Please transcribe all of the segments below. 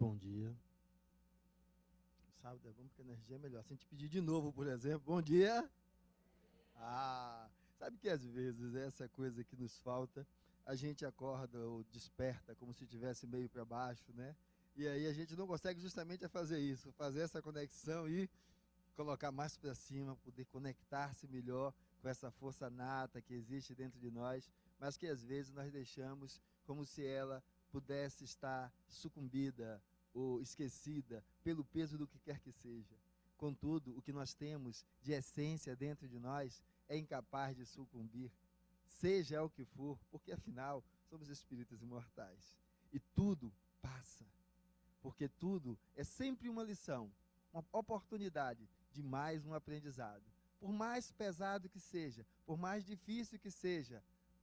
bom dia. Sábado é bom porque a energia é melhor. Se a gente pedir de novo, por exemplo, bom dia. Sabe que às vezes essa coisa que nos falta, a gente acorda ou desperta como se estivesse meio para baixo, né? E aí a gente não consegue justamente a fazer isso, fazer essa conexão e colocar mais para cima, poder conectar-se melhor com essa força nata que existe dentro de nós, mas que às vezes nós deixamos como se ela pudesse estar sucumbida ou esquecida pelo peso do que quer que seja. Contudo, o que nós temos de essência dentro de nós é incapaz de sucumbir, seja o que for, porque afinal somos espíritos imortais. E tudo passa, porque tudo é sempre uma lição, uma oportunidade de mais um aprendizado. Por mais pesado que seja, por mais difícil que seja,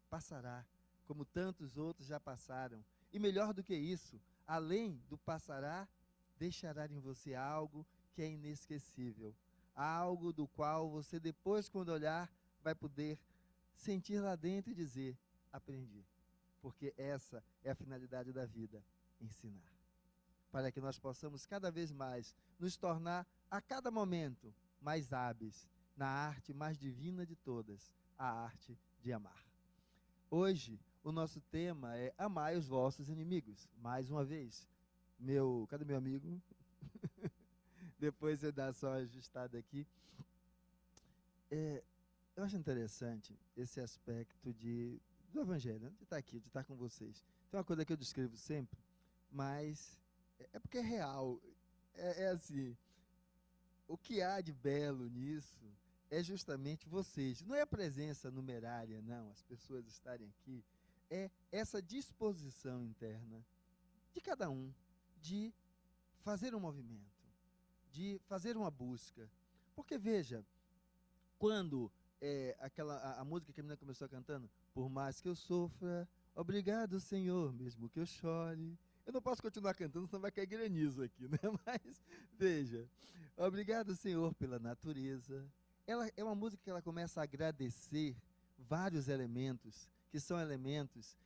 passará, como tantos outros já passaram. E melhor do que isso, além do passará, deixará em você algo que é inesquecível. Algo do qual você depois, quando olhar, vai poder sentir lá dentro e dizer, aprendi. Porque essa é a finalidade da vida, ensinar. Para que nós possamos cada vez mais nos tornar, a cada momento, mais hábeis na arte mais divina de todas, a arte de amar. Hoje, o nosso tema é amai os vossos inimigos. Mais uma vez, cadê meu amigo? Depois você dá só uma ajustada aqui. Eu acho interessante esse aspecto do Evangelho, de estar aqui, de estar com vocês. Tem uma coisa que eu descrevo sempre, mas é porque é real. É assim, o que há de belo nisso é justamente vocês. Não é a presença numerária, não, as pessoas estarem aqui. É essa disposição interna de cada um de fazer um movimento, de fazer uma busca. Porque, veja, quando a música que a menina começou cantando, por mais que eu sofra, obrigado, Senhor, mesmo que eu chore. Eu não posso continuar cantando, senão vai cair granizo aqui, né? Mas, veja, obrigado, Senhor, pela natureza. Ela é uma música que ela começa a agradecer vários elementos, que são elementos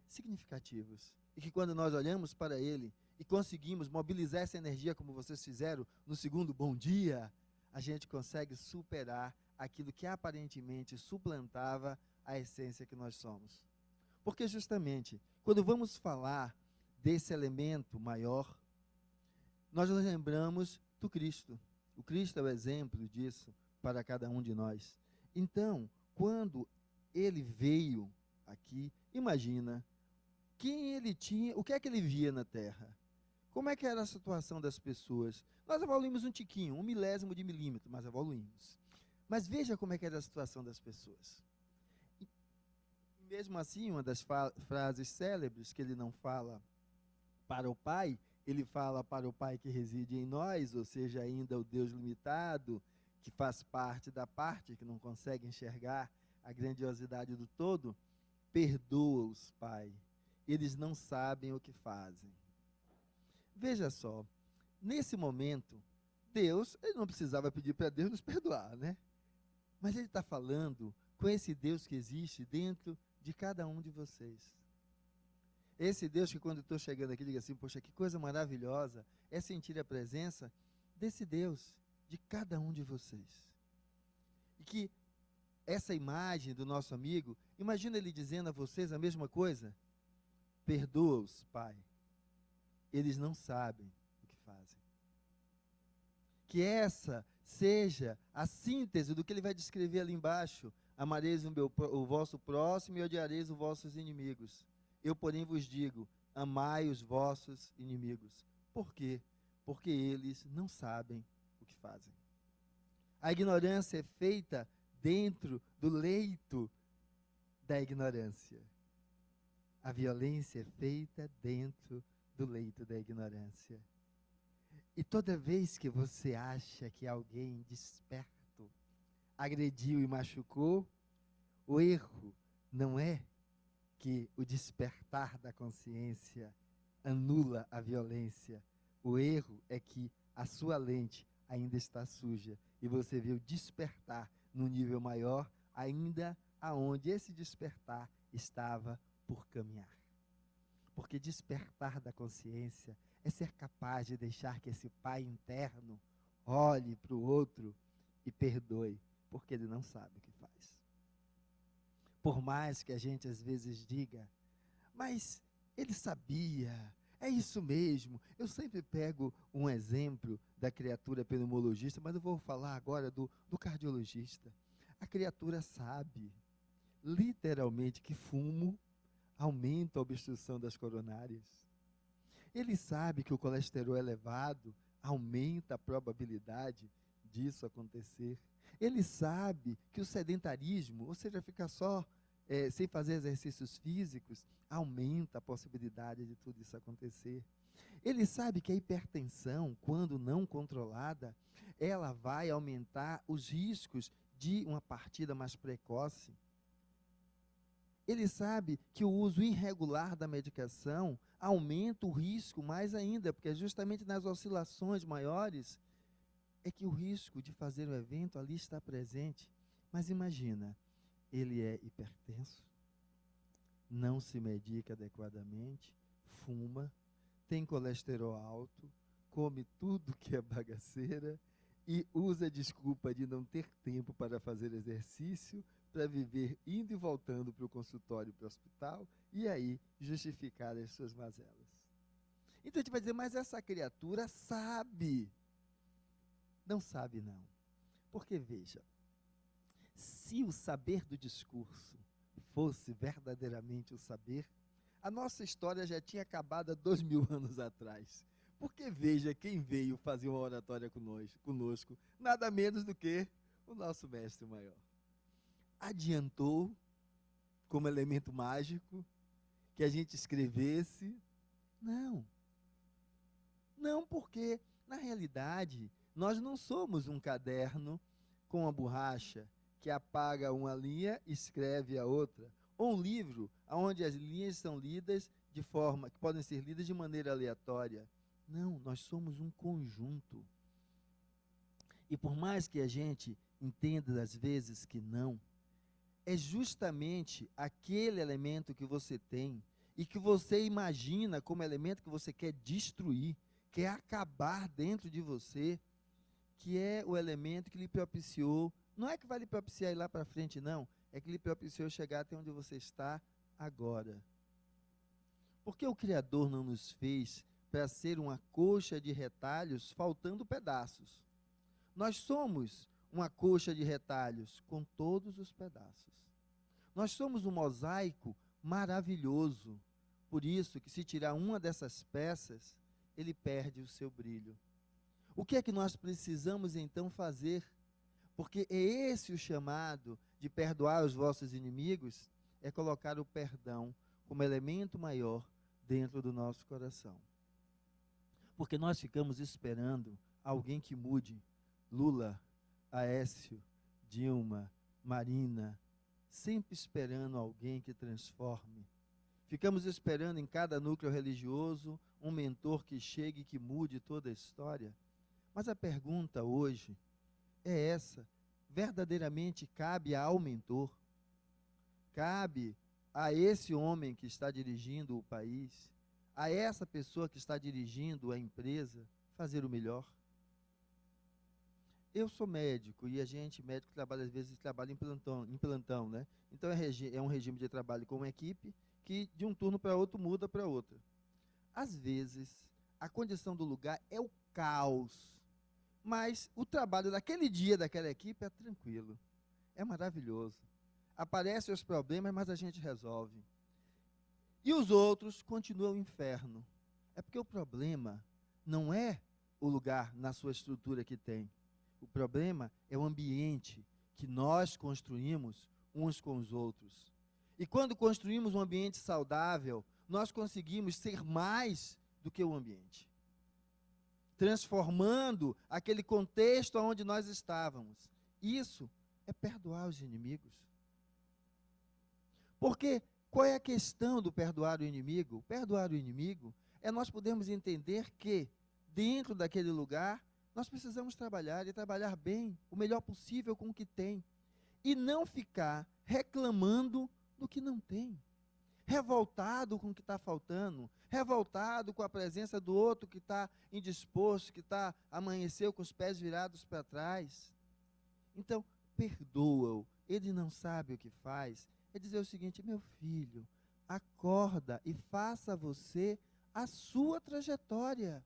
significativos. E que quando nós olhamos para ele e conseguimos mobilizar essa energia, como vocês fizeram no segundo bom dia, a gente consegue superar aquilo que aparentemente suplantava a essência que nós somos. Porque justamente, quando vamos falar desse elemento maior, nós nos lembramos do Cristo. O Cristo é o exemplo disso para cada um de nós. Então, quando ele veio aqui, imagina quem ele tinha, o que é que ele via na Terra? Como é que era a situação das pessoas? Nós evoluímos um tiquinho, 1/1000 de milímetro, mas evoluímos. Mas veja como é que era a situação das pessoas. E mesmo assim, uma das frases célebres que ele não fala para o Pai, ele fala para o Pai que reside em nós, ou seja, ainda o Deus limitado, que faz parte da parte, que não consegue enxergar a grandiosidade do todo. Perdoa-os, Pai, eles não sabem o que fazem. Veja só, nesse momento, Deus, ele não precisava pedir para Deus nos perdoar, né? Mas ele está falando com esse Deus que existe dentro de cada um de vocês. Esse Deus que quando eu estou chegando aqui, diga assim, poxa, que coisa maravilhosa é sentir a presença desse Deus, de cada um de vocês. E que essa imagem do nosso amigo, imagina ele dizendo a vocês a mesma coisa, perdoa-os, Pai, eles não sabem o que fazem. Que essa seja a síntese do que ele vai descrever ali embaixo. Amareis o vosso próximo e odiareis os vossos inimigos. Eu, porém, vos digo, amai os vossos inimigos. Por quê? Porque eles não sabem o que fazem. A ignorância é feita dentro do leito da ignorância. A violência é feita dentro do leito da ignorância. E toda vez que você acha que alguém desperto agrediu e machucou, o erro não é que o despertar da consciência anula a violência. O erro é que a sua lente ainda está suja e você vê o despertar no nível maior, ainda aonde esse despertar estava por caminhar. Porque despertar da consciência é ser capaz de deixar que esse pai interno olhe para o outro e perdoe, porque ele não sabe o que faz. Por mais que a gente às vezes diga, mas ele sabia, é isso mesmo. Eu sempre pego um exemplo da criatura pneumologista, mas eu vou falar agora do cardiologista. A criatura sabe, literalmente, que fumo aumenta a obstrução das coronárias. Ele sabe que o colesterol elevado aumenta a probabilidade disso acontecer. Ele sabe que o sedentarismo, ou seja, ficar só sem fazer exercícios físicos, aumenta a possibilidade de tudo isso acontecer. Ele sabe que a hipertensão, quando não controlada, ela vai aumentar os riscos de uma partida mais precoce. Ele sabe que o uso irregular da medicação aumenta o risco mais ainda, porque justamente nas oscilações maiores é que o risco de fazer o evento ali está presente. Mas imagina, ele é hipertenso, não se medica adequadamente, fuma, tem colesterol alto, come tudo que é bagaceira e usa a desculpa de não ter tempo para fazer exercício, para viver indo e voltando para o consultório, para o hospital, e aí justificar as suas mazelas. Então a gente vai dizer, mas essa criatura sabe. Não sabe não. Porque veja, se o saber do discurso fosse verdadeiramente o saber, a nossa história já tinha acabado há 2000 anos atrás. Porque veja quem veio fazer uma oratória conosco, nada menos do que o nosso mestre maior. Adiantou, como elemento mágico, que a gente escrevesse? Não. Não, porque, na realidade, nós não somos um caderno com a borracha que apaga uma linha e escreve a outra, ou um livro onde as linhas são lidas de forma, que podem ser lidas de maneira aleatória. Não, nós somos um conjunto. E por mais que a gente entenda às vezes que não, é justamente aquele elemento que você tem e que você imagina como elemento que você quer destruir, quer acabar dentro de você, que é o elemento que lhe propiciou, não é que vai lhe propiciar ir lá para frente, não, é que lhe propiciou chegar até onde você está agora. Porque o Criador não nos fez para ser uma coxa de retalhos faltando pedaços. Nós somos uma coxa de retalhos com todos os pedaços. Nós somos um mosaico maravilhoso. Por isso que se tirar uma dessas peças, ele perde o seu brilho. O que é que nós precisamos então fazer? Porque é esse o chamado de perdoar os vossos inimigos, é colocar o perdão como elemento maior dentro do nosso coração. Porque nós ficamos esperando alguém que mude Lula, Aécio, Dilma, Marina, sempre esperando alguém que transforme. Ficamos esperando em cada núcleo religioso um mentor que chegue e que mude toda a história. Mas a pergunta hoje é essa: verdadeiramente cabe ao mentor? Cabe a esse homem que está dirigindo o país, a essa pessoa que está dirigindo a empresa, fazer o melhor? Eu sou médico e a gente, médico, trabalha, às vezes, trabalha em plantão, né? Então é um regime de trabalho com uma equipe que de um turno para outro muda para outra. Às vezes, a condição do lugar é o caos, mas o trabalho daquele dia daquela equipe é tranquilo, é maravilhoso. Aparecem os problemas, mas a gente resolve. E os outros continuam o inferno. É porque o problema não é o lugar na sua estrutura que tem. O problema é o ambiente que nós construímos uns com os outros. E quando construímos um ambiente saudável, nós conseguimos ser mais do que o ambiente, transformando aquele contexto onde nós estávamos. Isso é perdoar os inimigos. Porque qual é a questão do perdoar o inimigo? Perdoar o inimigo é nós podermos entender que, dentro daquele lugar, nós precisamos trabalhar e trabalhar bem, o melhor possível com o que tem. E não ficar reclamando do que não tem. revoltado com o que está faltando, revoltado com a presença do outro que está indisposto, que amanheceu com os pés virados para trás. Então, perdoa-o, ele não sabe o que faz. É dizer o seguinte: meu filho, acorda e faça você a sua trajetória.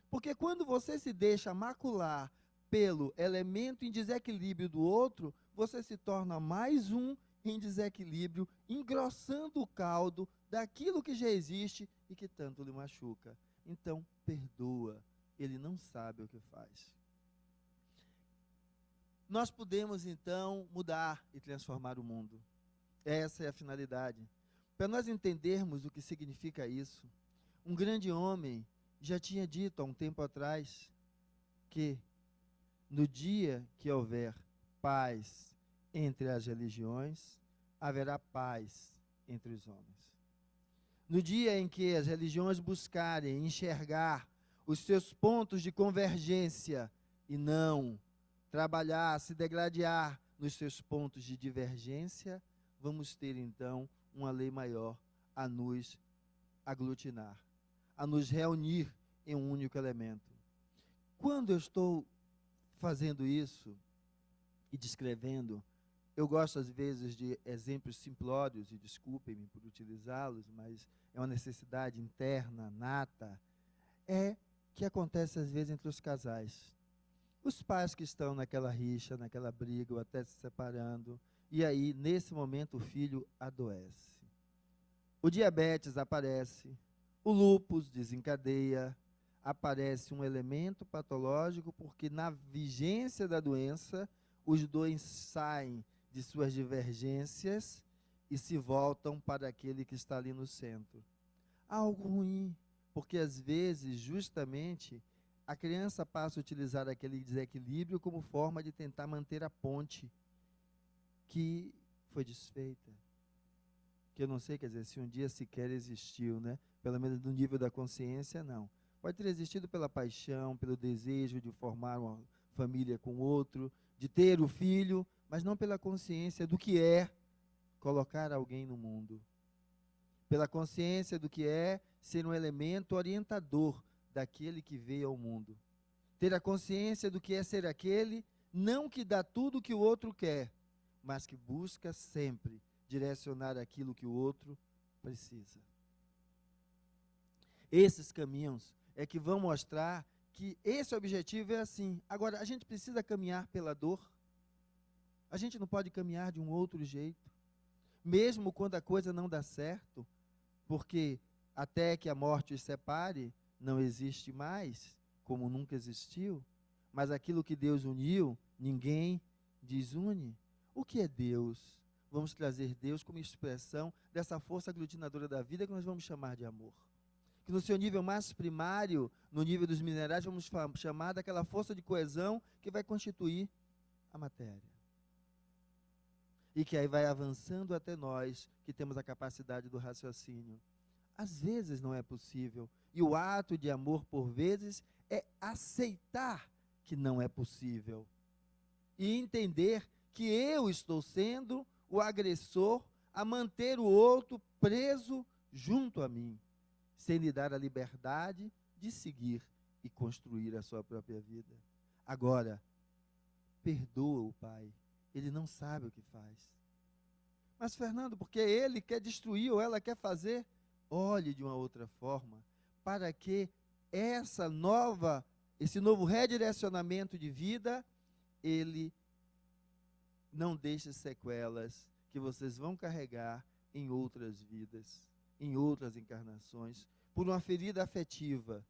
Porque quando você se deixa macular pelo elemento em desequilíbrio do outro, você se torna mais um em desequilíbrio, engrossando o caldo daquilo que já existe e que tanto lhe machuca. Então, perdoa, ele não sabe o que faz. Nós podemos, então, mudar e transformar o mundo. Essa é a finalidade. Para nós entendermos o que significa isso, um grande homem já tinha dito há um tempo atrás que no dia que houver paz entre as religiões, haverá paz entre os homens. No dia em que as religiões buscarem enxergar os seus pontos de convergência e não trabalhar, se degladiar nos seus pontos de divergência, vamos ter então uma lei maior a nos aglutinar, a nos reunir em um único elemento. Quando eu estou fazendo isso e descrevendo, eu gosto às vezes de exemplos simplórios, e desculpem-me por utilizá-los, mas é uma necessidade interna, nata, que acontece às vezes entre os casais. Os pais que estão naquela rixa, naquela briga, ou até se separando, e aí, nesse momento, o filho adoece. O diabetes aparece, o lúpus desencadeia, aparece um elemento patológico, porque na vigência da doença, os dois saem de suas divergências e se voltam para aquele que está ali no centro. Algo ruim, porque às vezes, justamente, a criança passa a utilizar aquele desequilíbrio como forma de tentar manter a ponte que foi desfeita. Que eu não sei, quer dizer, se um dia sequer existiu, né? Pelo menos no nível da consciência, não. Pode ter existido pela paixão, pelo desejo de formar uma família com outro, de ter o filho, mas não pela consciência do que é colocar alguém no mundo. Pela consciência do que é ser um elemento orientador daquele que veio ao mundo. Ter a consciência do que é ser aquele, não que dá tudo o que o outro quer, mas que busca sempre direcionar aquilo que o outro precisa. Esses caminhos é que vão mostrar que esse objetivo é assim. Agora, a gente precisa caminhar pela dor. A gente não pode caminhar de um outro jeito, mesmo quando a coisa não dá certo, porque até que a morte os separe, não existe mais, como nunca existiu, mas aquilo que Deus uniu, ninguém desune. O que é Deus? Vamos trazer Deus como expressão dessa força aglutinadora da vida que nós vamos chamar de amor. Que no seu nível mais primário, no nível dos minerais, vamos chamar daquela força de coesão que vai constituir a matéria. E que aí vai avançando até nós, que temos a capacidade do raciocínio. Às vezes não é possível. E o ato de amor, por vezes, é aceitar que não é possível. E entender que eu estou sendo o agressor a manter o outro preso junto a mim, sem lhe dar a liberdade de seguir e construir a sua própria vida. Agora, perdoa o pai. Ele não sabe o que faz. Mas, Fernando, porque ele quer destruir ou ela quer fazer, olhe de uma outra forma, para que esse novo redirecionamento de vida, ele não deixe sequelas que vocês vão carregar em outras vidas, em outras encarnações, por uma ferida afetiva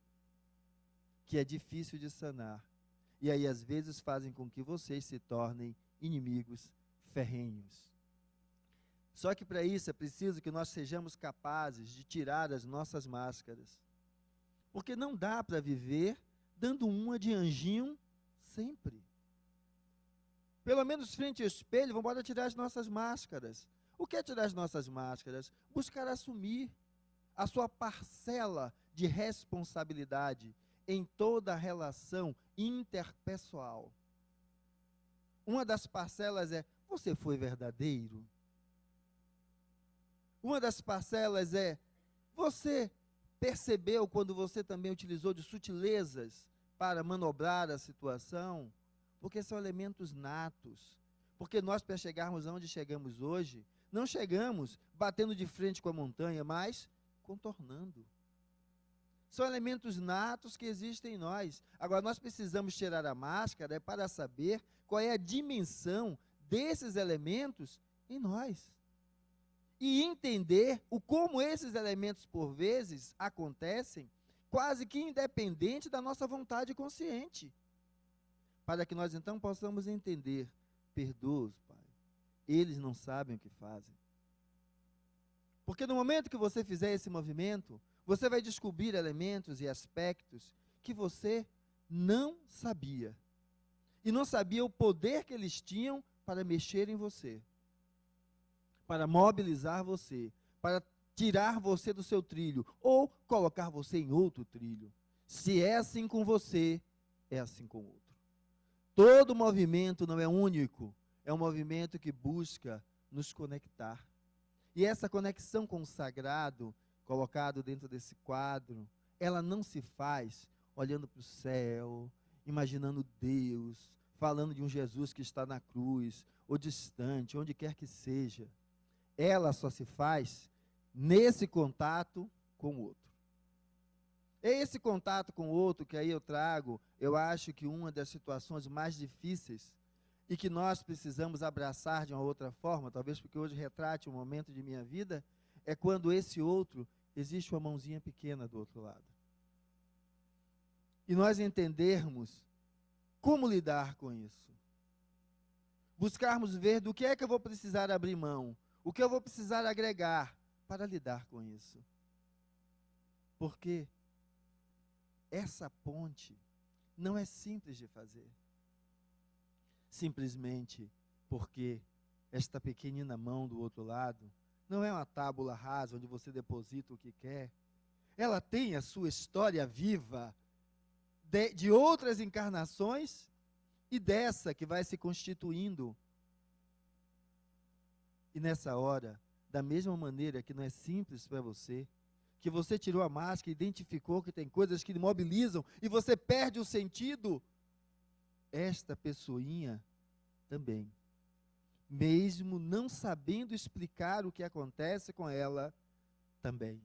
que é difícil de sanar. E aí, às vezes, fazem com que vocês se tornem inimigos ferrenhos. Só que para isso é preciso que nós sejamos capazes de tirar as nossas máscaras. Porque não dá para viver dando uma de anjinho sempre. Pelo menos frente ao espelho, vamos embora tirar as nossas máscaras. O que é tirar as nossas máscaras? Buscar assumir a sua parcela de responsabilidade em toda a relação interpessoal. Uma das parcelas é: você foi verdadeiro? Uma das parcelas é: você percebeu quando você também utilizou de sutilezas para manobrar a situação? Porque são elementos natos. Porque nós, para chegarmos aonde chegamos hoje, não chegamos batendo de frente com a montanha, mas contornando. São elementos natos que existem em nós. Agora, nós precisamos tirar a máscara para saber qual é a dimensão desses elementos em nós. E entender como esses elementos, por vezes, acontecem, quase que independente da nossa vontade consciente. Para que nós, então, possamos entender: perdoa-os, Pai, eles não sabem o que fazem. Porque no momento que você fizer esse movimento, você vai descobrir elementos e aspectos que você não sabia. E não sabia o poder que eles tinham para mexer em você, para mobilizar você, para tirar você do seu trilho, ou colocar você em outro trilho. Se é assim com você, é assim com o outro. Todo movimento não é único, é um movimento que busca nos conectar. E essa conexão com o sagrado, colocado dentro desse quadro, ela não se faz olhando para o céu, imaginando Deus, falando de um Jesus que está na cruz, ou distante, onde quer que seja. Ela só se faz nesse contato com o outro. É esse contato com o outro que aí eu trago, eu acho que uma das situações mais difíceis e que nós precisamos abraçar de uma outra forma, talvez porque hoje retrate um momento de minha vida, é quando esse outro, existe uma mãozinha pequena do outro lado. E nós entendermos como lidar com isso. Buscarmos ver do que é que eu vou precisar abrir mão, o que eu vou precisar agregar para lidar com isso. Porque essa ponte não é simples de fazer. Simplesmente porque esta pequenina mão do outro lado não é uma tábula rasa onde você deposita o que quer. Ela tem a sua história viva de outras encarnações e dessa que vai se constituindo. E nessa hora, da mesma maneira que não é simples para você, que você tirou a máscara, identificou que tem coisas que mobilizam e você perde o sentido, esta pessoinha também, mesmo não sabendo explicar o que acontece com ela, também.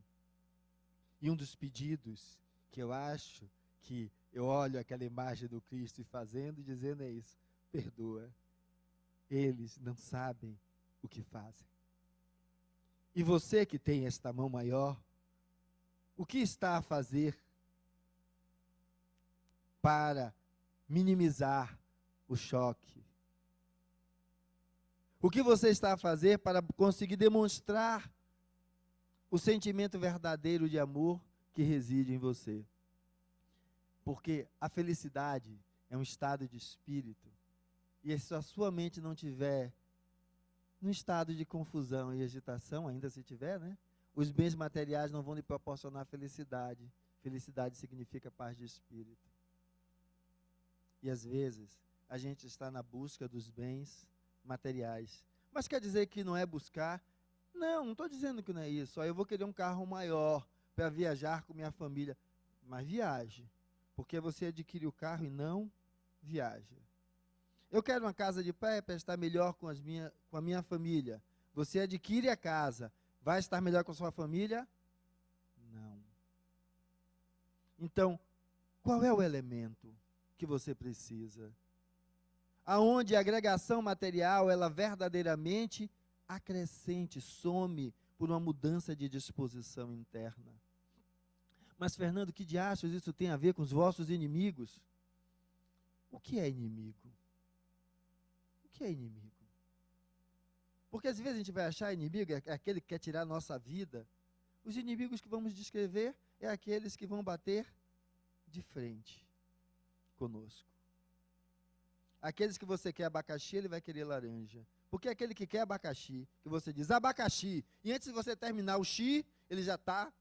E um dos pedidos que eu acho que eu olho aquela imagem do Cristo e fazendo e dizendo é isso: perdoa, eles não sabem o que fazem. E você que tem esta mão maior, o que está a fazer para minimizar o choque? O que você está a fazer para conseguir demonstrar o sentimento verdadeiro de amor que reside em você? Porque a felicidade é um estado de espírito, e se a sua mente não tiver num estado de confusão e agitação, ainda se tiver, né? Os bens materiais não vão lhe proporcionar felicidade. Felicidade significa paz de espírito. E às vezes, a gente está na busca dos bens materiais. Mas quer dizer que não é buscar? Não estou dizendo que não é isso. Eu vou querer um carro maior para viajar com minha família. Mas viaje. Porque você adquire o carro e não viaja. Eu quero uma casa de praia para estar melhor com a minha família. Você adquire a casa. Vai estar melhor com a sua família? Não. Então, qual é o elemento que você precisa? Aonde a agregação material, ela verdadeiramente acrescente, some por uma mudança de disposição interna. Mas, Fernando, que diachos isso tem a ver com os vossos inimigos? O que é inimigo? O que é inimigo? Porque às vezes a gente vai achar inimigo é aquele que quer tirar a nossa vida. Os inimigos que vamos descrever é aqueles que vão bater de frente conosco. Aqueles que você quer abacaxi, ele vai querer laranja. Porque aquele que quer abacaxi, que você diz abacaxi, e antes de você terminar o xi, ele já está.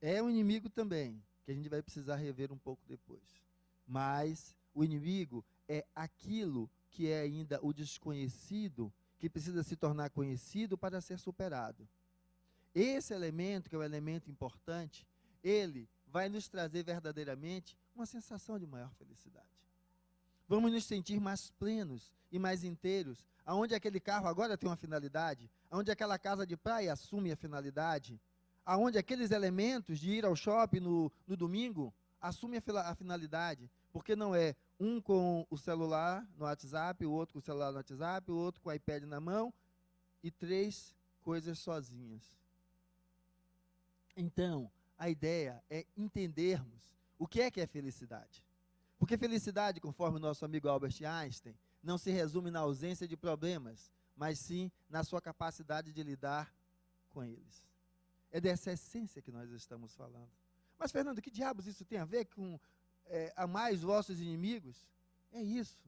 É um inimigo também, que a gente vai precisar rever um pouco depois. Mas o inimigo é aquilo que é ainda o desconhecido, que precisa se tornar conhecido para ser superado. Esse elemento, que é o elemento importante, ele vai nos trazer verdadeiramente uma sensação de maior felicidade. Vamos nos sentir mais plenos e mais inteiros, aonde aquele carro agora tem uma finalidade, aonde aquela casa de praia assume a finalidade, aonde aqueles elementos de ir ao shopping no domingo assume a finalidade, porque não é um com o celular no WhatsApp, o outro com o celular no WhatsApp, o outro com o iPad na mão, e 3 coisas sozinhas. Então, a ideia é entendermos o que é felicidade. Porque felicidade, conforme o nosso amigo Albert Einstein, não se resume na ausência de problemas, mas sim na sua capacidade de lidar com eles. É dessa essência que nós estamos falando. Mas, Fernando, que diabos isso tem a ver com amar os vossos inimigos? É isso.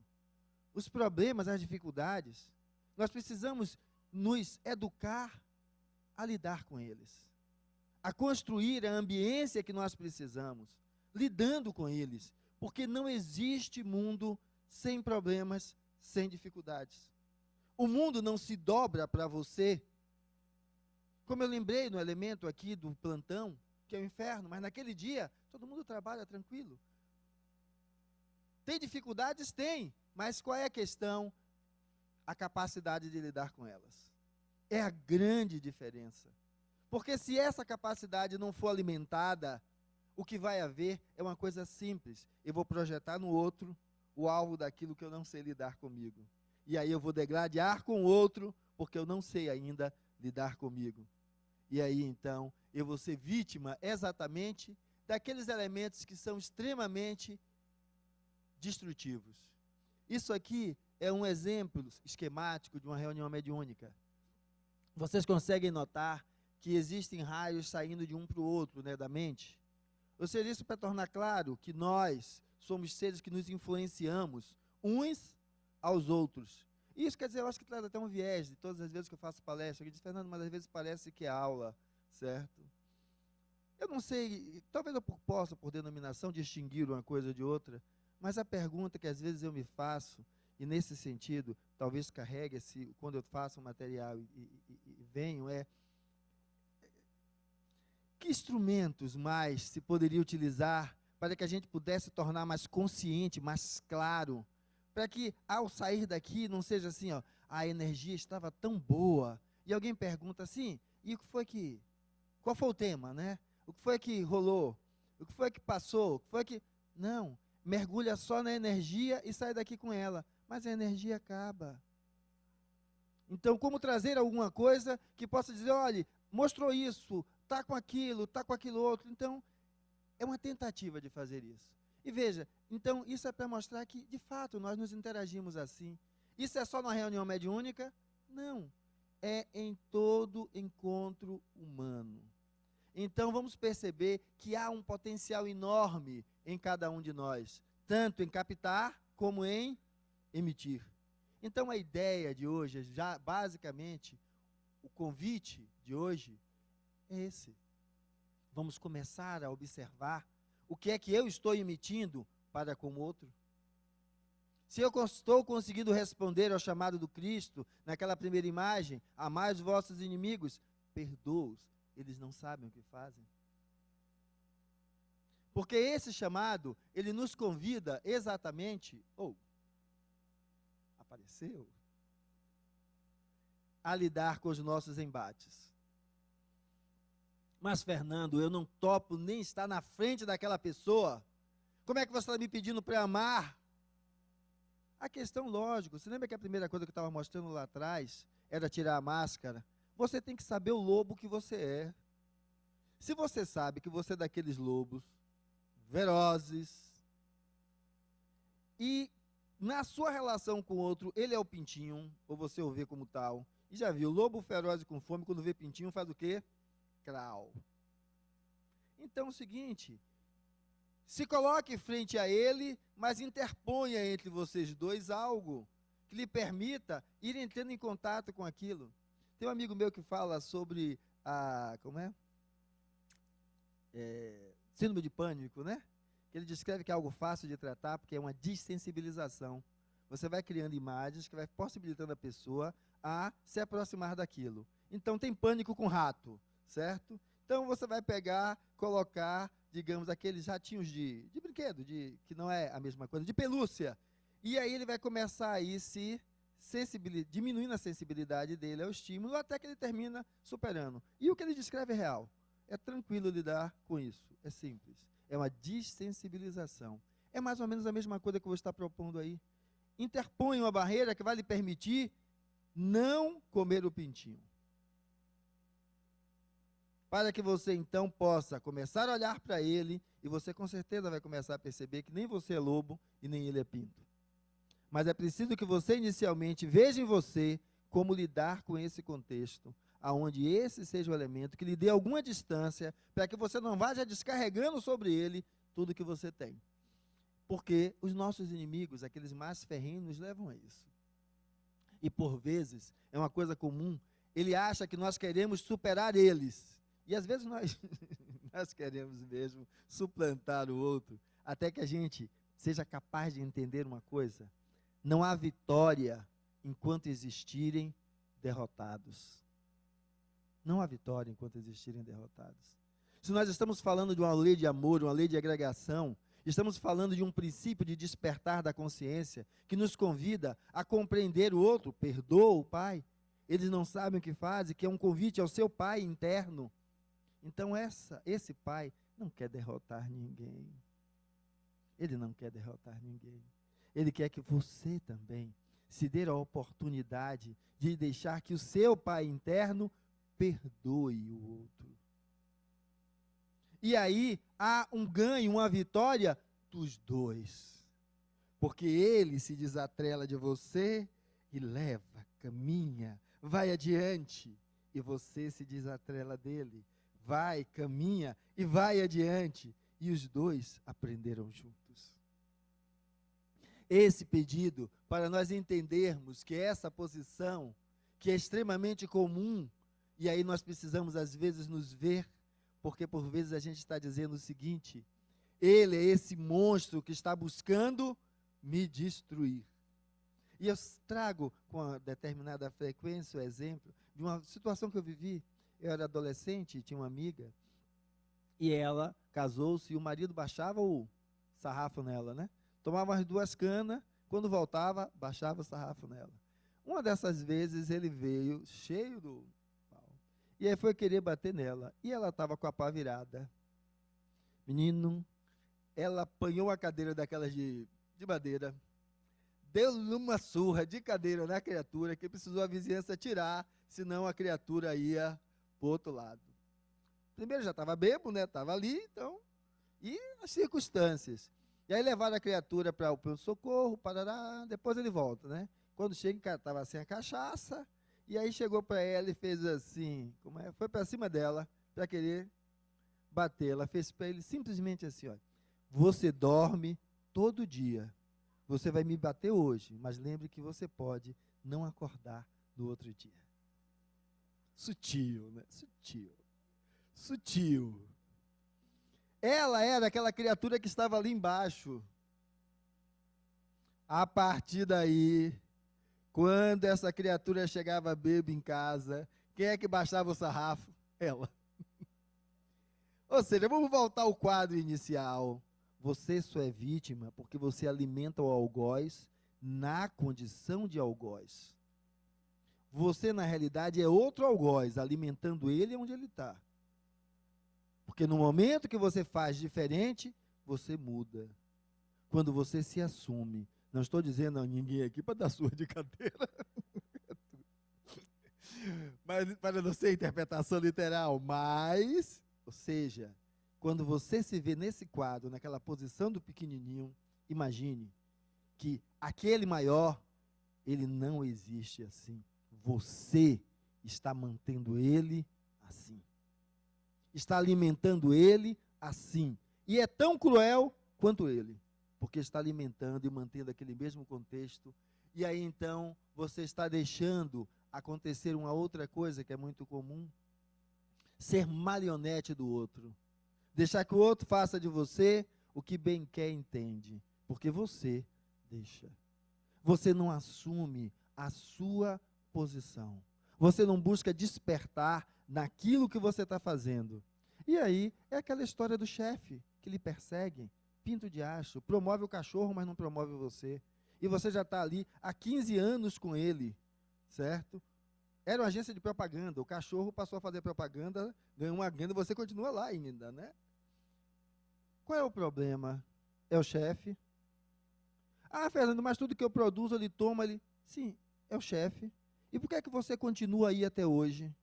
Os problemas, as dificuldades, nós precisamos nos educar a lidar com eles, a construir a ambiência que nós precisamos, lidando com eles, porque não existe mundo sem problemas, sem dificuldades. O mundo não se dobra para você, como eu lembrei no elemento aqui do plantão, que é o inferno, mas naquele dia todo mundo trabalha tranquilo. Tem dificuldades? Tem, mas qual é a questão? A capacidade de lidar com elas. É a grande diferença. Porque se essa capacidade não for alimentada, o que vai haver é uma coisa simples. Eu vou projetar no outro o alvo daquilo que eu não sei lidar comigo. E aí eu vou degradar com o outro, porque eu não sei ainda lidar comigo. E aí, então, eu vou ser vítima exatamente daqueles elementos que são extremamente destrutivos. Isso aqui é um exemplo esquemático de uma reunião mediúnica. Vocês conseguem notar que existem raios saindo de um para o outro, né, da mente? Ou seja, isso para tornar claro que nós somos seres que nos influenciamos uns aos outros. Isso quer dizer, eu acho que traz até um viés de todas as vezes que eu faço palestra. Eu disse, Fernando, mas às vezes parece que é aula, certo? Eu não sei, talvez eu possa, por denominação, distinguir uma coisa de outra, mas a pergunta que às vezes eu me faço, e nesse sentido, talvez carregue-se quando eu faço um material e venho, que instrumentos mais se poderia utilizar para que a gente pudesse tornar mais consciente, mais claro, para que ao sair daqui não seja assim, ó, a energia estava tão boa, e alguém pergunta assim, e qual foi o tema, né? O que foi que rolou? O que foi que passou? O que foi que... Não, mergulha só na energia e sai daqui com ela, mas a energia acaba. Então, como trazer alguma coisa que possa dizer, olha, mostrou isso, está com aquilo outro. Então, é uma tentativa de fazer isso. E veja, então, isso é para mostrar que, de fato, nós nos interagimos assim. Isso é só numa reunião mediúnica? Não. É em todo encontro humano. Então, vamos perceber que há um potencial enorme em cada um de nós, tanto em captar como em emitir. Então, a ideia de hoje, já basicamente, o convite de hoje é esse. Vamos começar a observar o que é que eu estou emitindo para com o outro. Se eu estou conseguindo responder ao chamado do Cristo, naquela primeira imagem, amai os vossos inimigos, perdoa-os, eles não sabem o que fazem. Porque esse chamado, ele nos convida exatamente, apareceu, a lidar com os nossos embates. Mas, Fernando, eu não topo nem estar na frente daquela pessoa. Como é que você está me pedindo para amar? A questão, lógico, você lembra que a primeira coisa que eu estava mostrando lá atrás era tirar a máscara? Você tem que saber o lobo que você é. Se você sabe que você é daqueles lobos velozes, e na sua relação com o outro, ele é o pintinho, ou você o vê como tal, e já viu, lobo feroz e com fome, quando vê pintinho, faz o quê? Crau. Então é o seguinte, se coloque frente a ele, mas interponha entre vocês dois algo que lhe permita ir entrando em contato com aquilo. Tem um amigo meu que fala sobre síndrome de pânico, né? Ele descreve que é algo fácil de tratar, porque é uma dessensibilização. Você vai criando imagens que vai possibilitando a pessoa a se aproximar daquilo. Então tem pânico com rato, certo? Então você vai pegar, colocar, digamos, aqueles ratinhos de brinquedo, que não é a mesma coisa, de pelúcia. E aí ele vai começar aí diminuindo a sensibilidade dele ao estímulo, até que ele termina superando. E o que ele descreve é real. É tranquilo lidar com isso. É simples. É uma dessensibilização. É mais ou menos a mesma coisa que você está propondo aí. Interpõe uma barreira que vai lhe permitir não comer o pintinho. Para que você então possa começar a olhar para ele, e você com certeza vai começar a perceber que nem você é lobo e nem ele é pinto. Mas é preciso que você inicialmente veja em você como lidar com esse contexto, aonde esse seja o elemento que lhe dê alguma distância, para que você não vá já descarregando sobre ele tudo que você tem. Porque os nossos inimigos, aqueles mais ferrenhos, nos levam a isso. E por vezes, é uma coisa comum, ele acha que nós queremos superar eles. E às vezes nós queremos mesmo suplantar o outro, até que a gente seja capaz de entender uma coisa: não há vitória enquanto existirem derrotados. Não há vitória enquanto existirem derrotados. Se nós estamos falando de uma lei de amor, uma lei de agregação, estamos falando de um princípio de despertar da consciência, que nos convida a compreender o outro. Perdoa o pai, eles não sabem o que fazem, que é um convite ao seu pai interno. Então esse pai não quer derrotar ninguém. Ele não quer derrotar ninguém. Ele quer que você também se dê a oportunidade de deixar que o seu pai interno perdoe o outro. E aí há um ganho, uma vitória dos dois. Porque ele se desatrela de você e leva, caminha, vai adiante. E você se desatrela dele, vai, caminha e vai adiante. E os dois aprenderam juntos. Esse pedido, para nós entendermos que essa posição, que é extremamente comum, e aí nós precisamos às vezes nos ver, porque por vezes a gente está dizendo o seguinte: ele é esse monstro que está buscando me destruir. E eu trago com uma determinada frequência o exemplo de uma situação que eu vivi. Eu era adolescente e tinha uma amiga, e ela casou-se e o marido baixava o sarrafo nela, né? Tomava as 2 canas, quando voltava, baixava o sarrafo nela. Uma dessas vezes ele veio cheio do pau, e aí foi querer bater nela, e ela estava com a pá virada. Menino, ela apanhou a cadeira daquelas de madeira, deu-lhe uma surra de cadeira na criatura, que precisou a vizinhança tirar, senão a criatura ia para o outro lado. Primeiro já estava bêbado, né? Estava ali, então, e as circunstâncias. E aí levaram a criatura para o socorro, parará, depois ele volta, né? Quando chega, estava sem a cachaça, e aí chegou para ela e fez assim, foi para cima dela, para querer bater. Ela fez para ele simplesmente assim: olha, você dorme todo dia, você vai me bater hoje, mas lembre que você pode não acordar no outro dia. Sutil, né? Sutil. Ela era aquela criatura que estava ali embaixo. A partir daí, quando essa criatura chegava bêbada em casa, quem é que baixava o sarrafo? Ela. Ou seja, vamos voltar ao quadro inicial. Você só é vítima porque você alimenta o algoz na condição de algoz. Você, na realidade, é outro algoz, alimentando ele onde ele está. Porque no momento que você faz diferente, você muda. Quando você se assume. Não estou dizendo a ninguém aqui para dar surra de cadeira. Mas para não ser interpretação literal. Mas, ou seja, quando você se vê nesse quadro, naquela posição do pequenininho, imagine que aquele maior, ele não existe assim. Você está mantendo ele assim. Está alimentando ele assim. E é tão cruel quanto ele, porque está alimentando e mantendo aquele mesmo contexto. E aí então você está deixando acontecer uma outra coisa que é muito comum: ser marionete do outro. Deixar que o outro faça de você o que bem quer e entende, porque você deixa. Você não assume a sua oposição. Você não busca despertar naquilo que você está fazendo. E aí, é aquela história do chefe que lhe persegue, pinto de acho, promove o cachorro, mas não promove você. E você já está ali há 15 anos com ele, certo? Era uma agência de propaganda, o cachorro passou a fazer propaganda, ganhou uma grana, você continua lá ainda, né? Qual é o problema? É o chefe? Ah, Fernando, mas tudo que eu produzo, ele toma, ele... Sim, é o chefe. E por que é que você continua aí até hoje?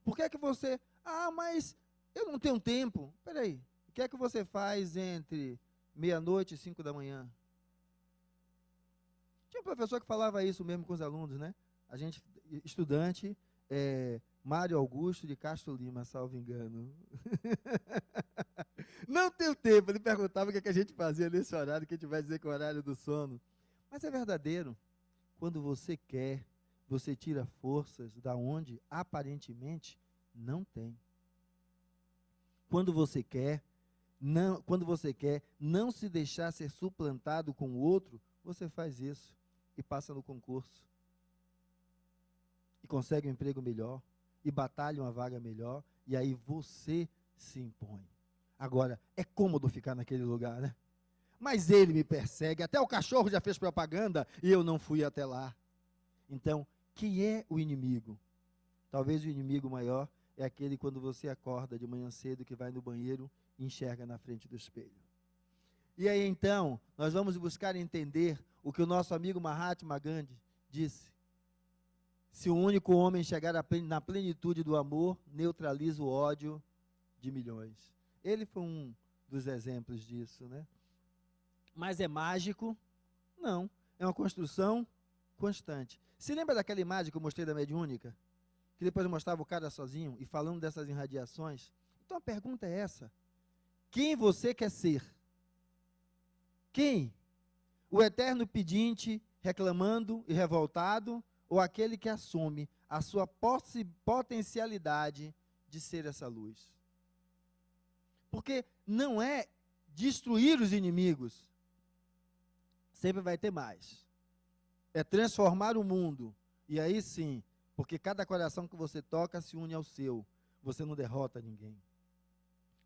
Por que é que você... Ah, mas eu não tenho tempo. Espera aí, o que é que você faz entre meia-noite e 5 da manhã? Tinha um professor que falava isso mesmo com os alunos, né? A gente, estudante, Mário Augusto de Castro Lima, salvo engano. Não tenho tempo. Ele perguntava o que, é que a gente fazia nesse horário, que a gente vai dizer que é o horário do sono. Mas é verdadeiro. Quando você quer, você tira forças da onde aparentemente não tem. Quando você quer não se deixar ser suplantado com o outro, você faz isso e passa no concurso. E consegue um emprego melhor, e batalha uma vaga melhor, e aí você se impõe. Agora, é cômodo ficar naquele lugar, né? Mas ele me persegue, até o cachorro já fez propaganda e eu não fui até lá. Então, quem é o inimigo? Talvez o inimigo maior é aquele quando você acorda de manhã cedo, que vai no banheiro e enxerga na frente do espelho. E aí então, nós vamos buscar entender o que o nosso amigo Mahatma Gandhi disse. Se o único homem chegar na plenitude do amor, neutraliza o ódio de milhões. Ele foi um dos exemplos disso, né? Mas é mágico? Não. É uma construção constante. Se lembra daquela imagem que eu mostrei da mediúnica? Que depois eu mostrava o cara sozinho e falando dessas irradiações? Então a pergunta é essa. Quem você quer ser? Quem? O eterno pedinte, reclamando e revoltado, ou aquele que assume a sua potencialidade de ser essa luz? Porque não é destruir os inimigos, sempre vai ter mais. É transformar o mundo, e aí sim, porque cada coração que você toca se une ao seu, você não derrota ninguém.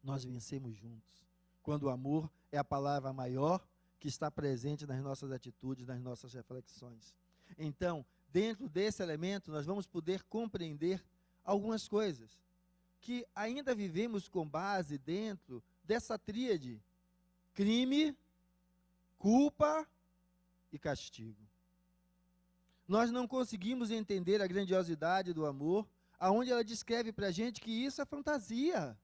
Nós vencemos juntos, quando o amor é a palavra maior que está presente nas nossas atitudes, nas nossas reflexões. Então, dentro desse elemento, nós vamos poder compreender algumas coisas que ainda vivemos com base dentro dessa tríade: crime, culpa e castigo. Nós não conseguimos entender a grandiosidade do amor, aonde ela descreve para a gente que isso é fantasia.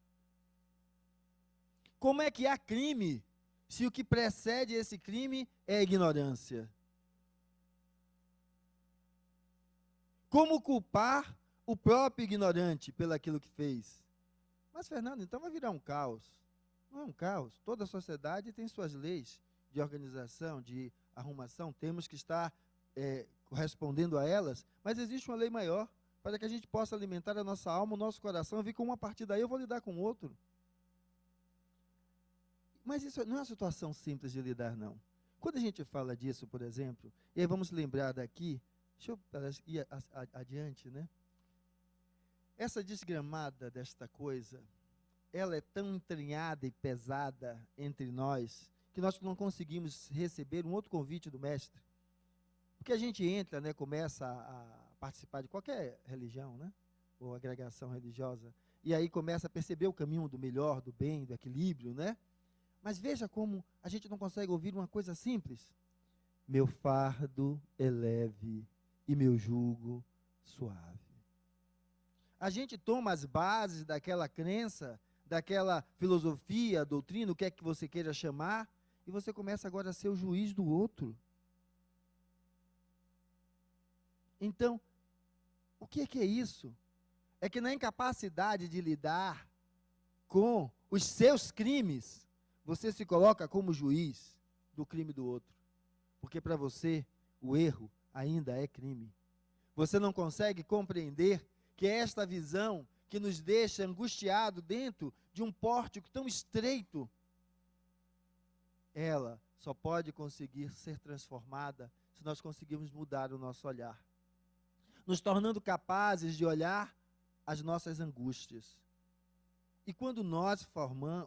Como é que há crime, se o que precede esse crime é a ignorância? Como culpar o próprio ignorante pelaquilo que fez? Mas, Fernando, então vai virar um caos. Não é um caos. Toda a sociedade tem suas leis de organização, de arrumação. Temos que estar correspondendo a elas, mas existe uma lei maior para que a gente possa alimentar a nossa alma, o nosso coração, e vir com uma partir daí eu vou lidar com outro. Mas isso não é uma situação simples de lidar, não. Quando a gente fala disso, por exemplo, e aí vamos lembrar daqui, deixa eu ir adiante, né? Essa desgramada desta coisa, ela é tão entranhada e pesada entre nós, que nós não conseguimos receber um outro convite do mestre. Porque a gente entra, né, começa a participar de qualquer religião, né, ou agregação religiosa, e aí começa a perceber o caminho do melhor, do bem, do equilíbrio, né? Mas veja como a gente não consegue ouvir uma coisa simples. Meu fardo é leve e meu jugo suave. A gente toma as bases daquela crença, daquela filosofia, doutrina, o que é que você queira chamar, e você começa agora a ser o juiz do outro. Então, o que é isso? É que na incapacidade de lidar com os seus crimes, você se coloca como juiz do crime do outro. Porque para você, o erro ainda é crime. Você não consegue compreender que é esta visão que nos deixa angustiado dentro de um pórtico tão estreito, ela só pode conseguir ser transformada se nós conseguirmos mudar o nosso olhar. nos tornando capazes de olhar as nossas angústias. E quando nós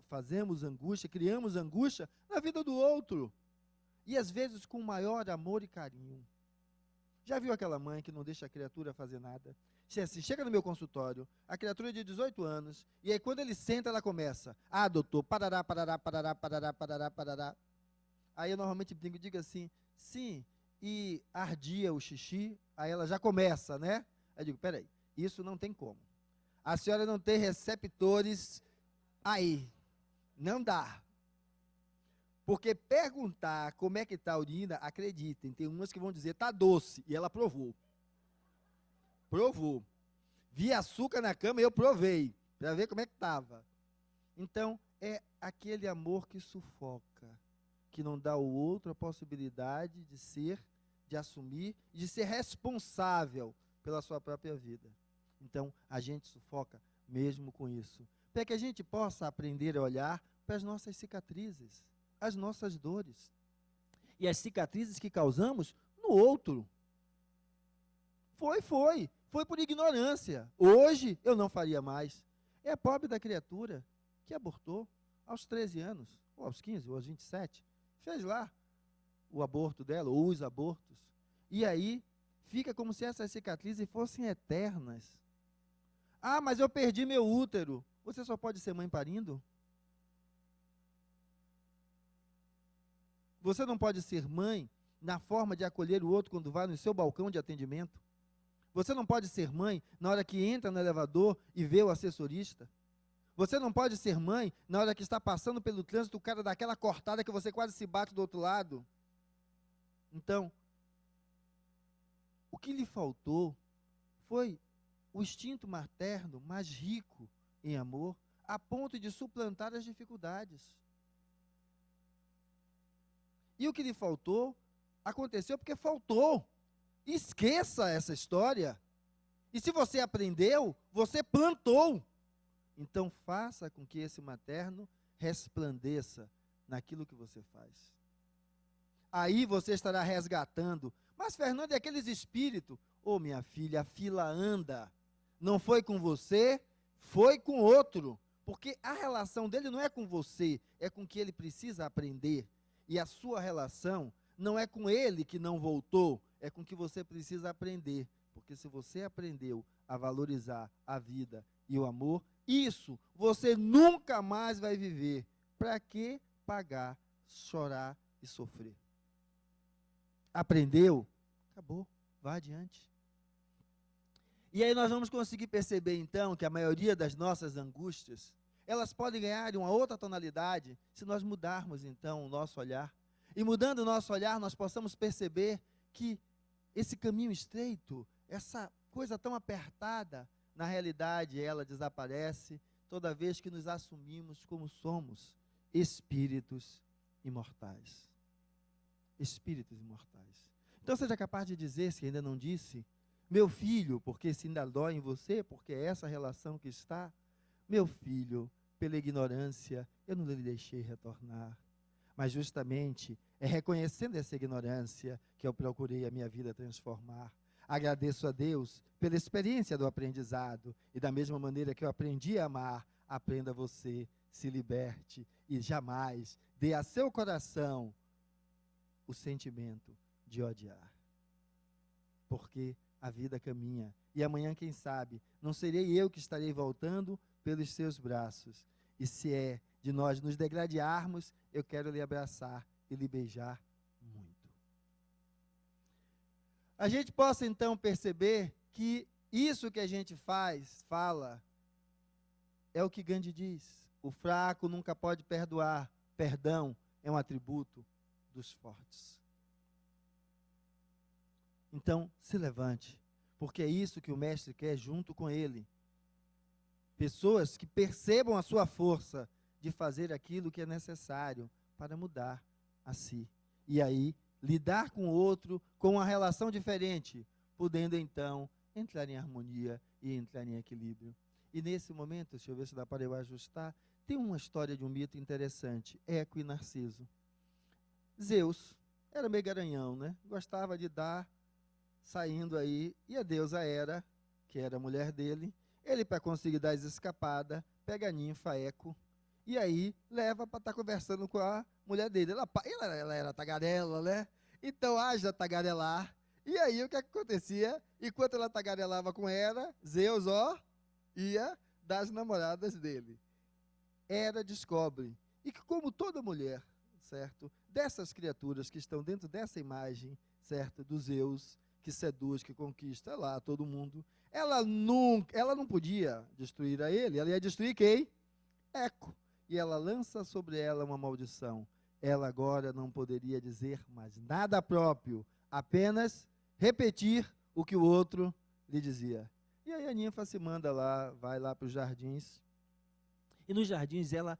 fazemos angústia, criamos angústia na vida do outro, e às vezes com maior amor e carinho. Já viu aquela mãe que não deixa a criatura fazer nada? Assim, chega no meu consultório, a criatura é de 18 anos, e aí quando ele senta, ela começa: ah, doutor, parará, parará, parará, parará, parará, parará. Aí eu normalmente brinco e digo assim: sim, e ardia o xixi, aí ela já começa, né? Aí eu digo: peraí, isso não tem como. A senhora não tem receptores aí, não dá. Porque perguntar como é que está a urina, acreditem, tem umas que vão dizer: está doce, e ela provou. Provou. Vi açúcar na cama e eu provei, para ver como é que estava. Então, é aquele amor que sufoca, que não dá ao outro a possibilidade de ser, de assumir, de ser responsável pela sua própria vida. Então, a gente sufoca mesmo com isso, para que a gente possa aprender a olhar para as nossas cicatrizes, as nossas dores e as cicatrizes que causamos no outro. Foi por ignorância. Hoje eu não faria mais. É a pobre da criatura que abortou aos 13 anos, ou aos 15, ou aos 27. Fez lá o aborto dela, ou os abortos. E aí fica como se essas cicatrizes fossem eternas. Ah, mas eu perdi meu útero. Você só pode ser mãe parindo? Você não pode ser mãe na forma de acolher o outro quando vai no seu balcão de atendimento? Você não pode ser mãe na hora que entra no elevador e vê o assessorista? Você não pode ser mãe na hora que está passando pelo trânsito, o cara dá aquela cortada que você quase se bate do outro lado? Então, o que lhe faltou foi o instinto materno mais rico em amor, a ponto de suplantar as dificuldades. E o que lhe faltou, aconteceu porque faltou. Esqueça essa história. E se você aprendeu, você plantou. Então faça com que esse materno resplandeça naquilo que você faz. Aí você estará resgatando. Mas, Fernando, e aqueles espíritos? Ô, minha filha, a fila anda. Não foi com você, foi com outro. Porque a relação dele não é com você, é com que ele precisa aprender. E a sua relação não é com ele que não voltou, é com que você precisa aprender. Porque se você aprendeu a valorizar a vida e o amor, isso você nunca mais vai viver. Para que pagar, chorar e sofrer? Aprendeu? Acabou, vá adiante. E aí nós vamos conseguir perceber então que a maioria das nossas angústias, elas podem ganhar uma outra tonalidade se nós mudarmos então o nosso olhar. E mudando o nosso olhar, nós possamos perceber que esse caminho estreito, essa coisa tão apertada, na realidade ela desaparece toda vez que nos assumimos como somos, espíritos imortais. Espíritos imortais. Então seja capaz de dizer, se ainda não disse: meu filho, porque se ainda dói em você, porque é essa relação que está, meu filho, pela ignorância, eu não lhe deixei retornar. Mas justamente é reconhecendo essa ignorância que eu procurei a minha vida transformar. Agradeço a Deus pela experiência do aprendizado, e da mesma maneira que eu aprendi a amar, aprenda você, se liberte e jamais dê a seu coração o sentimento de odiar. Porque a vida caminha, e amanhã, quem sabe, não serei eu que estarei voltando pelos seus braços. E se é de nós nos degradarmos, eu quero lhe abraçar e lhe beijar muito. A gente possa então perceber que isso que a gente fala, é o que Gandhi diz: o fraco nunca pode perdoar, perdão é um atributo dos fortes. Então, se levante, porque é isso que o mestre quer junto com ele. Pessoas que percebam a sua força de fazer aquilo que é necessário para mudar a si. E aí, lidar com o outro com uma relação diferente, podendo então entrar em harmonia e entrar em equilíbrio. E nesse momento, deixa eu ver se dá para eu ajustar, tem uma história de um mito interessante, Eco e Narciso. Zeus era meio garanhão, né? Gostava de dar saindo aí, e a deusa Hera, que era a mulher dele, ele, para conseguir dar as escapadas, pega a ninfa Eco, e aí leva para estar conversando com a mulher dele. Ela era tagarela, né? Então haja tagarelar. E aí o que acontecia? Enquanto ela tagarelava com Hera, Zeus, ia das namoradas dele. Hera descobre, e que como toda mulher, certo, dessas criaturas que estão dentro dessa imagem, certo, do Zeus, que seduz, que conquista lá todo mundo, ela não podia destruir a ele, ela ia destruir quem? Eco. E ela lança sobre ela uma maldição. Ela agora não poderia dizer mais nada próprio, apenas repetir o que o outro lhe dizia. E aí a ninfa se manda lá, vai lá para os jardins, e nos jardins ela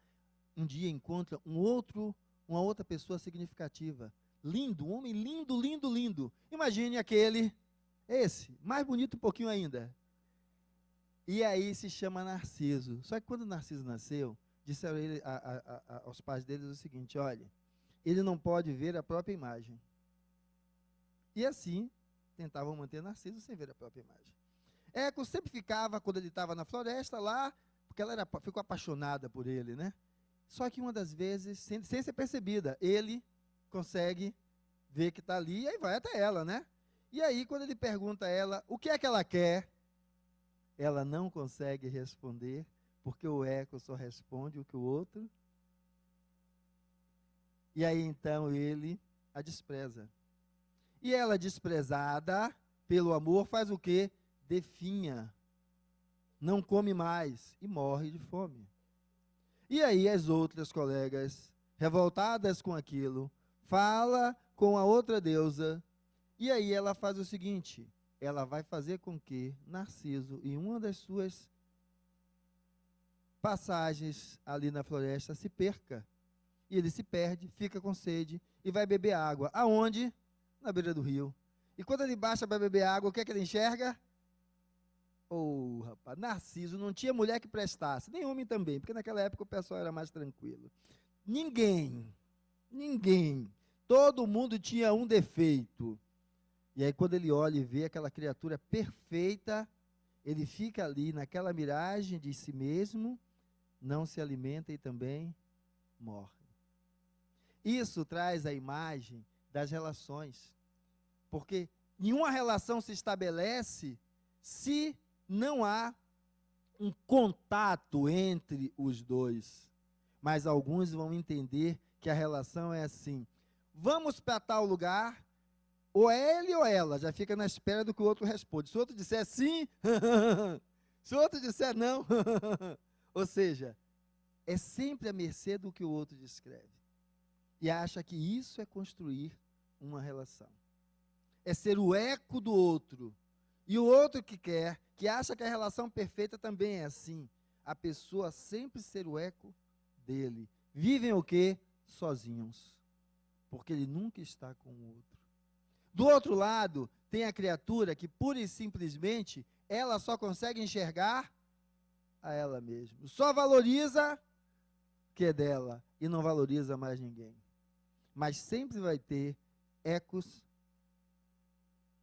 um dia encontra uma outra pessoa significativa. Lindo, um homem lindo, lindo, lindo. Imagine esse, mais bonito um pouquinho ainda. E aí se chama Narciso. Só que quando Narciso nasceu, disseram aos pais deles o seguinte: olha, ele não pode ver a própria imagem. E assim, tentavam manter Narciso sem ver a própria imagem. Eco sempre ficava, quando ele estava na floresta lá, porque ela ficou apaixonada por ele, né? Só que uma das vezes, sem ser percebida, ele consegue ver que está ali e aí vai até ela, né? E aí, quando ele pergunta a ela o que é que ela quer, ela não consegue responder, porque o Eco só responde o que o outro. E aí, então, ele a despreza. E ela, desprezada pelo amor, faz o quê? Definha. Não come mais e morre de fome. E aí as outras colegas, revoltadas com aquilo, fala com a outra deusa, e aí ela faz o seguinte: ela vai fazer com que Narciso, em uma das suas passagens ali na floresta, se perca. E ele se perde, fica com sede e vai beber água. Aonde? Na beira do rio. E quando ele baixa para beber água, o que é que ele enxerga? Rapaz, Narciso não tinha mulher que prestasse, nem homem também, porque naquela época o pessoal era mais tranquilo. Ninguém, todo mundo tinha um defeito. E aí quando ele olha e vê aquela criatura perfeita, ele fica ali naquela miragem de si mesmo, não se alimenta e também morre. Isso traz a imagem das relações, porque nenhuma relação se estabelece se não há um contato entre os dois. Mas alguns vão entender que a relação é assim: vamos para tal lugar, ou é ele ou ela, já fica na espera do que o outro responde. Se o outro disser sim, se o outro disser não, ou seja, é sempre à mercê do que o outro descreve. E acha que isso é construir uma relação. É ser o eco do outro. E o outro que acha que a relação perfeita também é assim. A pessoa sempre ser o eco dele. Vivem o quê? Sozinhos. Porque ele nunca está com o outro. Do outro lado, tem a criatura que pura e simplesmente, ela só consegue enxergar a ela mesma. Só valoriza o que é dela e não valoriza mais ninguém. Mas sempre vai ter ecos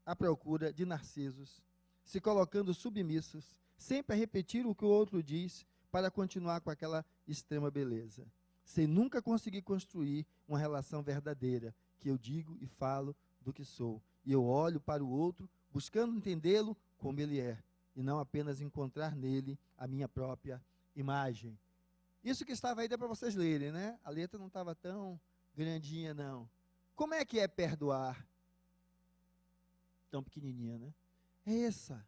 à procura de narcisos, se colocando submissos, sempre a repetir o que o outro diz para continuar com aquela extrema beleza, sem nunca conseguir construir uma relação verdadeira, que eu digo e falo do que sou, e eu olho para o outro, buscando entendê-lo como ele é, e não apenas encontrar nele a minha própria imagem. Isso que estava aí dá para vocês lerem, né? A letra não estava tão grandinha, não. Como é que é perdoar? Tão pequenininha, né? É essa.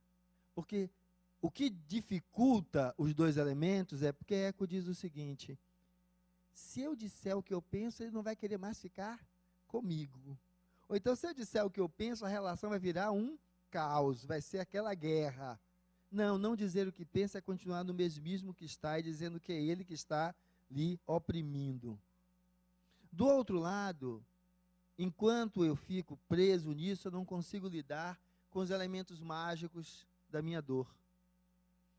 Porque o que dificulta os dois elementos é porque Eco diz o seguinte: se eu disser o que eu penso, ele não vai querer mais ficar comigo. Ou então, se eu disser o que eu penso, a relação vai virar um caos, vai ser aquela guerra. Não dizer o que pensa é continuar no mesmismo que está e dizendo que é ele que está lhe oprimindo. Do outro lado, enquanto eu fico preso nisso, eu não consigo lidar com os elementos mágicos da minha dor.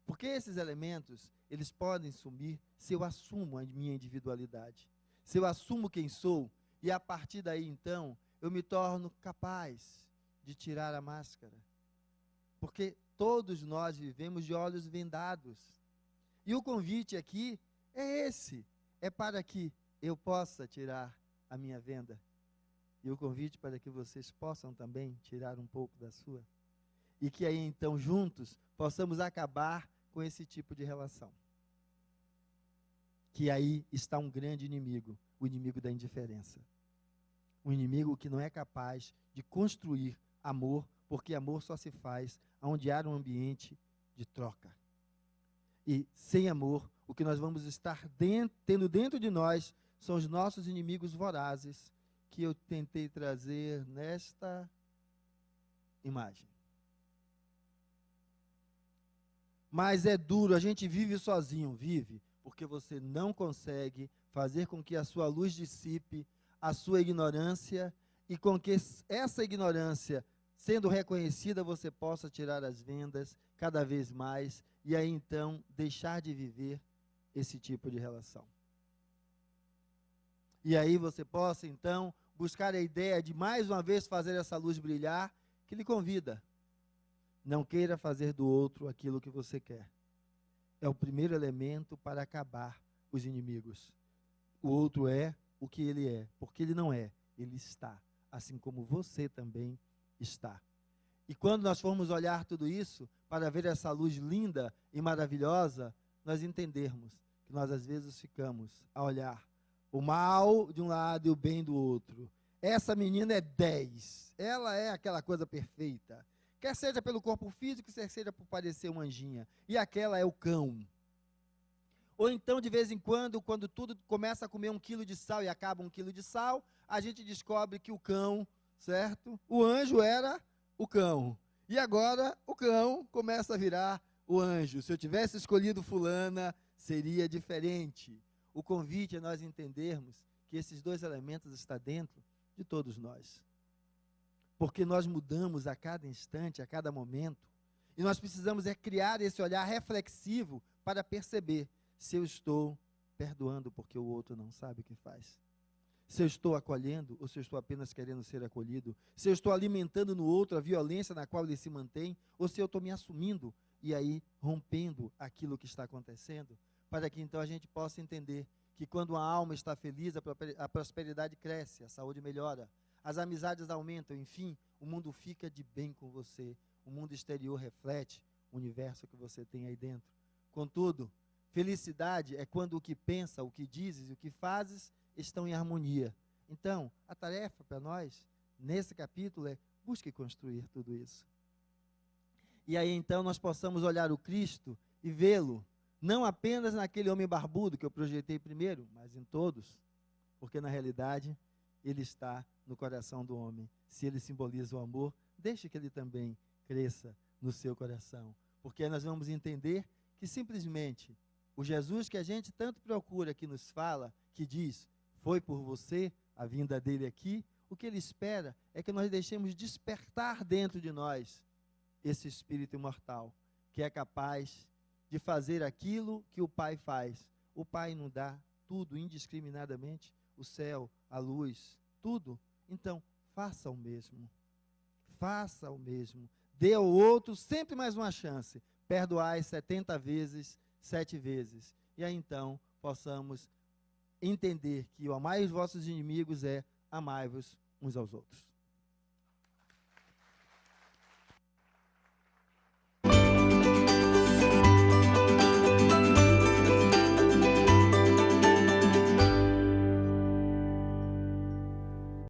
Porque esses elementos, eles podem sumir se eu assumo a minha individualidade. Se eu assumo quem sou, e a partir daí, então, eu me torno capaz de tirar a máscara. Porque todos nós vivemos de olhos vendados. E o convite aqui é esse, é para que eu possa tirar a minha venda. E o convite para que vocês possam também tirar um pouco da sua. E que aí então juntos possamos acabar com esse tipo de relação. Que aí está um grande inimigo, o inimigo da indiferença. Um inimigo que não é capaz de construir amor, porque amor só se faz onde há um ambiente de troca. E sem amor, o que nós vamos estar tendo dentro de nós são os nossos inimigos vorazes, que eu tentei trazer nesta imagem. Mas é duro, a gente vive sozinho, vive, porque você não consegue fazer com que a sua luz dissipe a sua ignorância e com que essa ignorância, sendo reconhecida, você possa tirar as vendas cada vez mais e aí então deixar de viver esse tipo de relação. E aí você possa então buscar a ideia de mais uma vez fazer essa luz brilhar, que lhe convida. Não queira fazer do outro aquilo que você quer. É o primeiro elemento para acabar os inimigos. O outro é o que ele é, porque ele não é, ele está, assim como você também está. E quando nós formos olhar tudo isso, para ver essa luz linda e maravilhosa, nós entendermos que nós às vezes ficamos a olhar o mal de um lado e o bem do outro. Essa menina é 10, ela é aquela coisa perfeita, quer seja pelo corpo físico, quer seja por parecer uma anjinha, e aquela é o cão. Ou então, de vez em quando tudo começa a comer 1 quilo de sal e acaba 1 quilo de sal, a gente descobre que o cão, certo? O anjo era o cão. E agora o cão começa a virar o anjo. Se eu tivesse escolhido fulana, seria diferente. O convite é nós entendermos que esses dois elementos estão dentro de todos nós. Porque nós mudamos a cada instante, a cada momento. E nós precisamos criar esse olhar reflexivo para perceber se eu estou perdoando porque o outro não sabe o que faz. Se eu estou acolhendo ou se eu estou apenas querendo ser acolhido. Se eu estou alimentando no outro a violência na qual ele se mantém ou se eu estou me assumindo e aí rompendo aquilo que está acontecendo, para que então a gente possa entender que quando a alma está feliz, a prosperidade cresce, a saúde melhora, as amizades aumentam, enfim, o mundo fica de bem com você, o mundo exterior reflete o universo que você tem aí dentro. Contudo, felicidade é quando o que pensa, o que dizes e o que fazes estão em harmonia. Então, a tarefa para nós, nesse capítulo, é busque construir tudo isso. E aí então nós possamos olhar o Cristo e vê-lo, não apenas naquele homem barbudo que eu projetei primeiro, mas em todos, porque na realidade ele está no coração do homem. Se ele simboliza o amor, deixe que ele também cresça no seu coração, porque aí nós vamos entender que simplesmente o Jesus que a gente tanto procura, que nos fala, que diz, foi por você a vinda dele aqui, o que ele espera é que nós deixemos despertar dentro de nós esse espírito imortal, que é capaz de fazer aquilo que o Pai faz. O Pai não dá tudo indiscriminadamente, o céu, a luz, tudo. Então, faça o mesmo. Faça o mesmo. Dê ao outro sempre mais uma chance. Perdoai 70 vezes, 7 vezes. E aí então possamos entender que o amai os vossos inimigos é amai-vos uns aos outros.